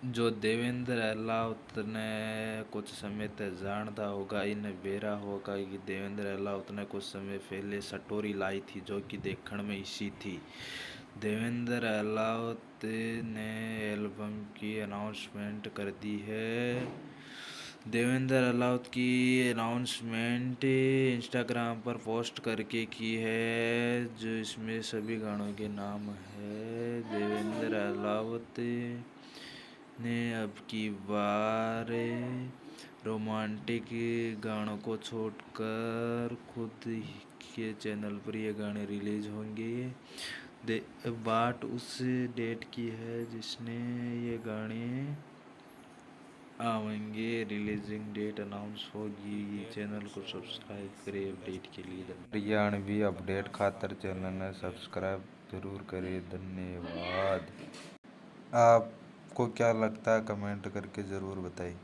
जो देवेंद्र अहलावत ने कुछ समय तक जानता होगा, इन्हें बेरा होगा कि देवेंद्र अहलावत ने कुछ समय पहले स्टोरी लाई थी जो कि देखने में इसी थी। देवेंद्र अहलावत ने एल्बम की अनाउंसमेंट कर दी है। देवेंद्र अहलावत की अनाउंसमेंट इंस्टाग्राम पर पोस्ट करके की है, जो इसमें सभी गानों के नाम है। देवेंद्र अहलावत ने अब की बार रोमांटिक गानों को छोड़कर खुद के चैनल पर ये गाने रिलीज होंगे। बात उस डेट की है जिसने ये गाने आवेंगे। रिलीजिंग डेट अनाउंस होगी। चैनल को सब्सक्राइब करें अपडेट के लिए। हरियाणवी अपडेट खातर चैनल ने सब्सक्राइब जरूर करें। धन्यवाद। आपको क्या लगता है कमेंट करके ज़रूर बताइए।